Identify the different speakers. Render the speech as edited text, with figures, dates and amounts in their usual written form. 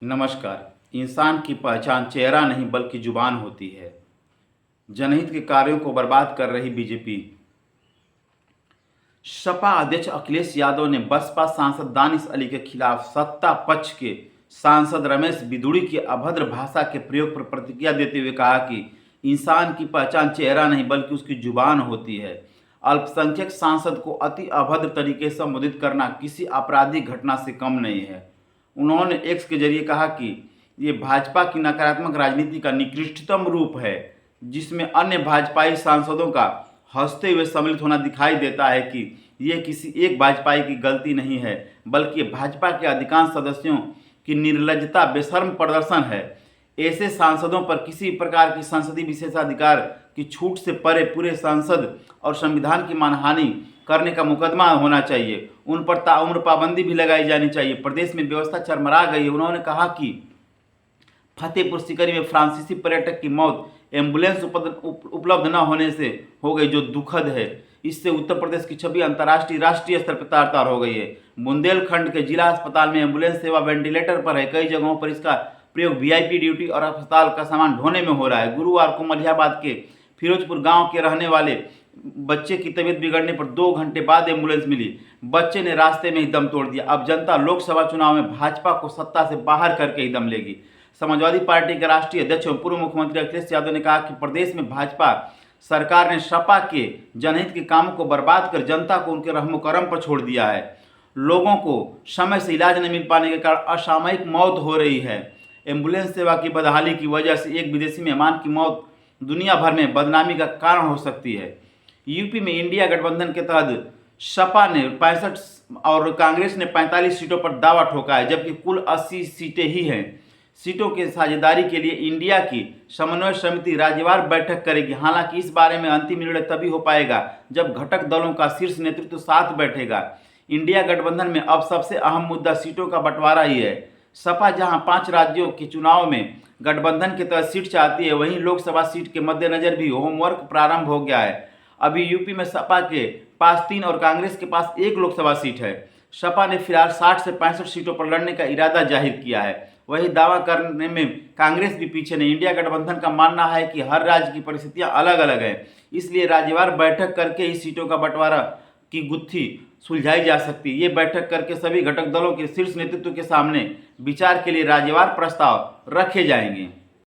Speaker 1: नमस्कार। इंसान की पहचान चेहरा नहीं बल्कि जुबान होती है। जनहित के कार्यों को बर्बाद कर रही बीजेपी। सपा अध्यक्ष अखिलेश यादव ने बसपा सांसद दानिश अली के खिलाफ सत्ता पक्ष के सांसद रमेश बिधूड़ी की अभद्र भाषा के प्रयोग पर प्रतिक्रिया देते हुए कहा कि इंसान की पहचान चेहरा नहीं बल्कि उसकी जुबान होती है। अल्पसंख्यक सांसद को अति अभद्र तरीके से संबोधित करना किसी आपराधिक घटना से कम नहीं है। उन्होंने एक्स के जरिए कहा कि ये भाजपा की नकारात्मक राजनीति का निकृष्टतम रूप है, जिसमें अन्य भाजपाई सांसदों का हंसते हुए सम्मिलित होना दिखाई देता है कि ये किसी एक भाजपाई की गलती नहीं है, बल्कि भाजपा के अधिकांश सदस्यों की निर्लज्जता बेशर्म प्रदर्शन है। ऐसे सांसदों पर किसी प्रकार की संसदीय विशेषाधिकार की छूट से परे पूरे संसद और संविधान की मानहानि करने का मुकदमा होना चाहिए। उन पर ताउम्र पाबंदी भी लगाई जानी चाहिए। प्रदेश में व्यवस्था चरमरा गई है। उन्होंने कहा कि फतेहपुर सीकरी में फ्रांसीसी पर्यटक की मौत एम्बुलेंस उपलब्ध न होने से हो गई, जो दुखद है। इससे उत्तर प्रदेश की छवि अंतर्राष्ट्रीय राष्ट्रीय स्तर पर तार तार हो गई है। बुंदेलखंड के जिला अस्पताल में एम्बुलेंस सेवा वेंटिलेटर पर है। कई जगहों पर इसका प्रयोग वीआईपी ड्यूटी और अस्पताल का सामान ढोने में हो रहा है। गुरुवार को मलिहाबाद के फिरोजपुर गांव के रहने वाले बच्चे की तबीयत बिगड़ने पर 2 घंटे बाद एम्बुलेंस मिली। बच्चे ने रास्ते में ही दम तोड़ दिया। अब जनता लोकसभा चुनाव में भाजपा को सत्ता से बाहर करके ही दम लेगी। समाजवादी पार्टी के राष्ट्रीय अध्यक्ष और पूर्व मुख्यमंत्री अखिलेश यादव ने कहा कि प्रदेश में भाजपा सरकार ने सपा के जनहित के कामों को बर्बाद कर जनता को उनके रहमो करम पर छोड़ दिया है। लोगों को समय से इलाज नहीं मिल पाने के कारण असामयिक मौत हो रही है। एम्बुलेंस सेवा की बदहाली की वजह से एक विदेशी मेहमान की मौत दुनिया भर में बदनामी का कारण हो सकती है। यूपी में इंडिया गठबंधन के तहत सपा ने 65 और कांग्रेस ने 45 सीटों पर दावा ठोका है, जबकि कुल 80 सीटें ही हैं। सीटों की साझेदारी के लिए इंडिया की समन्वय समिति राज्यवार बैठक करेगी। हालांकि इस बारे में अंतिम निर्णय तभी हो पाएगा जब घटक दलों का शीर्ष नेतृत्व साथ बैठेगा। इंडिया गठबंधन में अब सबसे अहम मुद्दा सीटों का बंटवारा ही है। सपा जहां 5 राज्यों के चुनाव में गठबंधन के तहत सीट चाहती है, वहीं लोकसभा सीट के मद्देनजर भी होमवर्क प्रारंभ हो गया है। अभी यूपी में सपा के पास 3 और कांग्रेस के पास 1 लोकसभा सीट है। सपा ने फिलहाल 60 से 65 सीटों पर लड़ने का इरादा जाहिर किया है। वही दावा करने में कांग्रेस भी पीछे नहीं। इंडिया गठबंधन का मानना है कि हर राज्य की परिस्थितियां अलग अलग हैं, इसलिए राज्यवार बैठक करके ही सीटों का बंटवारा की गुत्थी सुलझाई जा सकती है। ये बैठक करके सभी घटक दलों के शीर्ष नेतृत्व के सामने विचार के लिए राज्यवार प्रस्ताव रखे जाएंगे।